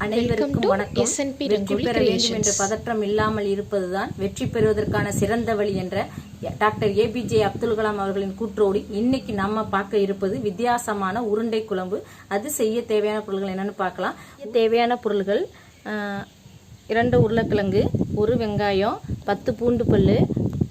அனைவருக்கும் வணக்கம். வெற்றி பெற வேண்டும் என்ற பதற்றம் இல்லாமல் இருப்பதுதான் வெற்றி பெறுவதற்கான சிறந்த வழி என்ற டாக்டர் ஏபிஜே அப்துல் கலாம் அவர்களின் கூற்றோடு இன்னைக்கு நம்ம பார்க்க இருப்பது வித்தியாசமான உருண்டை குழம்பு. அது செய்ய தேவையான பொருட்கள் என்னன்னு பார்க்கலாம். தேவையான பொருள்கள் 2 உருளைக்கிழங்கு, 1 வெங்காயம், 10 பூண்டு பல்லு,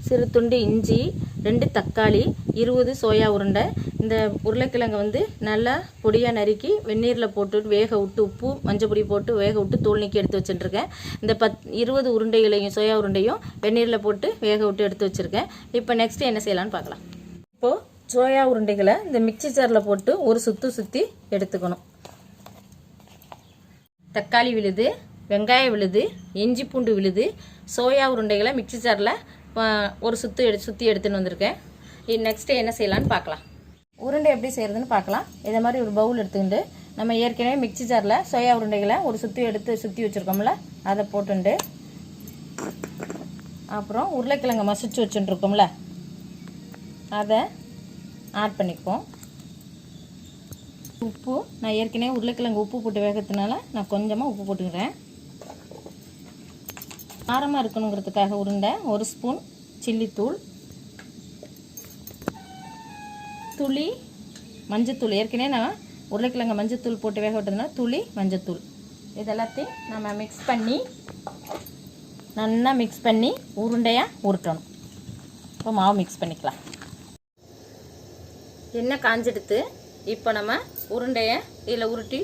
சிறு துண்டு இஞ்சி, 2 தக்காளி, 20 சோயா உருண்டை. இந்த உருளைக்கிழங்கு நல்லா பொடியாக நறுக்கி வெந்நீரில் போட்டு வேக விட்டு உப்பு மஞ்சள் பொடி போட்டு வேக விட்டு தோல் நீக்கி எடுத்து வச்சுட்டுருக்கேன். இந்த 20 உருண்டைகளையும் சோயா உருண்டையும் வெந்நீரில் போட்டு வேக விட்டு எடுத்து வச்சுருக்கேன். இப்போ நெக்ஸ்ட்டு என்ன செய்யலான்னு பார்க்கலாம். இப்போது சோயா உருண்டைகளை இந்த மிக்சி ஜாரில் போட்டு ஒரு சுற்றி எடுத்துக்கணும். தக்காளி விழுது, வெங்காயம் விழுது, இஞ்சி பூண்டு விழுது, சோயா உருண்டைகளை மிக்சி ஜாரில் ஒரு சுற்றி எடுத்துன்னு வந்திருக்கேன். நெக்ஸ்ட்டு என்ன செய்யலான்னு பார்க்கலாம். உருண்டை எப்படி செய்கிறதுன்னு பார்க்கலாம். இதை மாதிரி ஒரு பவுல் எடுத்துக்கிட்டு நம்ம ஏற்கனவே மிக்சி ஜாரில் சோயா உருண்டைகளை ஒரு சுற்றி வச்சுருக்கோம்ல அதை போட்டுண்டு, அப்புறம் உருளைக்கிழங்கு மசிச்சு வச்சுட்டுருக்கோம்ல அதை ஆட் பண்ணிக்குவோம். உப்பு, நான் ஏற்கனவே உருளைக்கிழங்கு உப்பு போட்டு வேகிறதுனால நான் கொஞ்சமாக உப்பு போட்டுக்கிறேன். காரமாக இருக்கணுங்கிறதுக்காக உருண்டை 1 ஸ்பூன் சில்லித்தூள், துளி மஞ்சத்தூள். ஏற்கனவே நான் உருளைக்கிழங்கு மஞ்சத்தூள் போட்டு வேக விட்டதுனால துளி மஞ்சத்தூள். இதெல்லாத்தையும் நம்ம நல்லா மிக்ஸ் பண்ணி உருண்டையாக உருட்டணும். இப்போ மாவு மிக்ஸ் பண்ணிக்கலாம். எண்ணெய் காஞ்செடுத்து இப்போ நம்ம உருண்டையை இதில் உருட்டி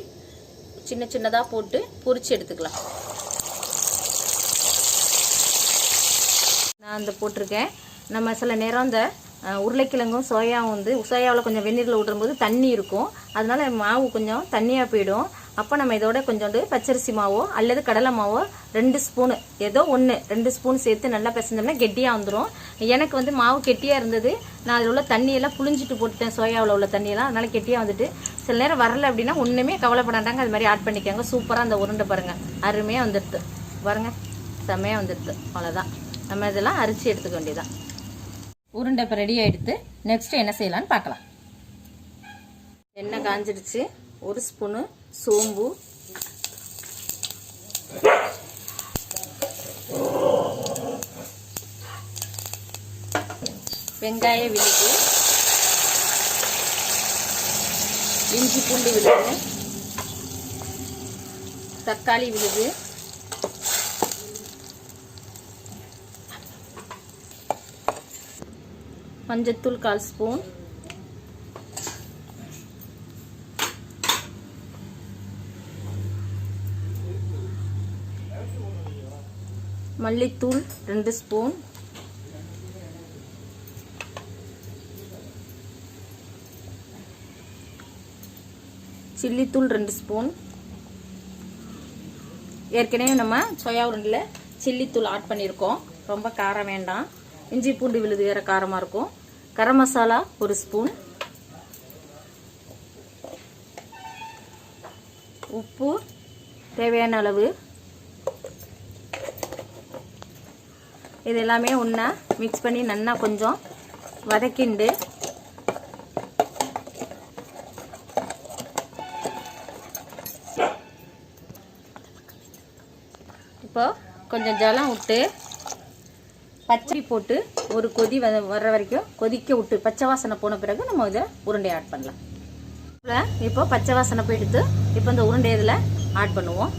சின்னதாக போட்டு பொரிச்சு எடுத்துக்கலாம். நான் போட்டிருக்கேன். நம்ம சில நேரம் இந்த உருளைக்கிழங்கும் சோயாவும் சோயாவில் கொஞ்சம் வெந்நீரில் விடும்போது தண்ணி இருக்கும். அதனால மாவு கொஞ்சம் தண்ணியாக போயிடும். அப்போ நம்ம இதோட கொஞ்சோண்டு பச்சரிசி மாவோ அல்லது கடலை மாவோ 2 ஸ்பூனு ஏதோ 2 ஸ்பூன் சேர்த்து நல்லா பிசைஞ்சோம்னா கெட்டியாக வந்துடும். எனக்கு மாவு கெட்டியாக இருந்தது. நான் அதில் உள்ள தண்ணியெல்லாம் புளிஞ்சிட்டு போட்டுட்டேன், சோயாவில் உள்ள தண்ணியெல்லாம். அதனால் கெட்டியாக வந்துட்டு சில நேரம் வரல அப்படின்னா ஒன்றுமே கவலைப்படாண்டாங்க, அது மாதிரி ஆட் பண்ணிக்கோங்க. சூப்பராக அந்த உருண்டை பாருங்கள், அருமையாக வந்துடுது பாருங்கள், செம்மையாக வந்துடுது. அவ்வளோதான், நம்ம இதெல்லாம் அரிச்சு எடுத்துக்க வேண்டியதான். உருண்டை இப்போ ரெடி ஆகிடுத்து. நெக்ஸ்ட்டு என்ன செய்யலான்னு பார்க்கலாம். எண்ணெய் காஞ்சிடுச்சு. 1 ஸ்பூனு சோம்பு, வெங்காய விழுது, இஞ்சி பூண்டு விழுது, தக்காளி விழுது, மஞ்சத்தூள் 1/4 ஸ்பூன், மல்லித்தூள் 2 ஸ்பூன், சில்லித்தூள் 2 ஸ்பூன். ஏற்கனவே நம்ம சோயா உருண்டையில் சில்லித்தூள் ஆட் பண்ணியிருக்கோம், ரொம்ப காரம் வேண்டாம். இஞ்சி பூண்டு விழுது வேற காரமாக இருக்கும். கரம் மசாலா 1 ஸ்பூன், உப்பு தேவையான அளவு. இது எல்லாமே ஒன்றா மிக்ஸ் பண்ணி நல்லா கொஞ்சம் வதக்கிண்டு இப்போ கொஞ்சம் ஜலம் விட்டு பச்சை போட்டு ஒரு கொதி வர்ற வரைக்கும் கொதிக்க விட்டு பச்சை வாசனை போன பிறகு நம்ம இதை உருண்டையை ஆட் பண்ணலாம். இப்போ பச்சை வாசனை போயிடுத்து. இப்போ இந்த உருண்டை இதில் ஆட் பண்ணுவோம்.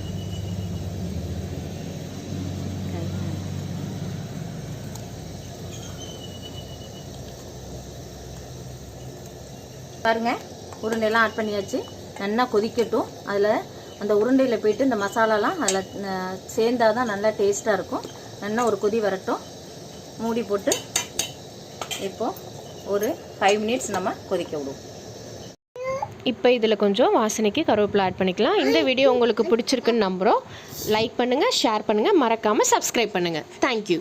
பாருங்க, உருண்டையெல்லாம் ஆட் பண்ணியாச்சு. நல்லா கொதிக்கட்டும். அதில் அந்த உருண்டையில் போயிட்டு இந்த மசாலாலாம் அதில் சேர்ந்தாதான் நல்லா டேஸ்ட்டாக இருக்கும். நல்லா ஒரு கொதி வரட்டும். மூடி போட்டு இப்போ ஒரு 5 மினிட்ஸ் நம்ம கொதிக்க விடுவோம். இப்போ இதில் கொஞ்சம் வாசனைக்கு கருவேப்பிலை ஆட் பண்ணிக்கலாம். இந்த வீடியோ உங்களுக்கு பிடிச்சிருக்குன்னு நம்புகிறோம். லைக் பண்ணுங்கள், ஷேர் பண்ணுங்கள், மறக்காமல் சப்ஸ்கிரைப் பண்ணுங்கள். தேங்க்யூ.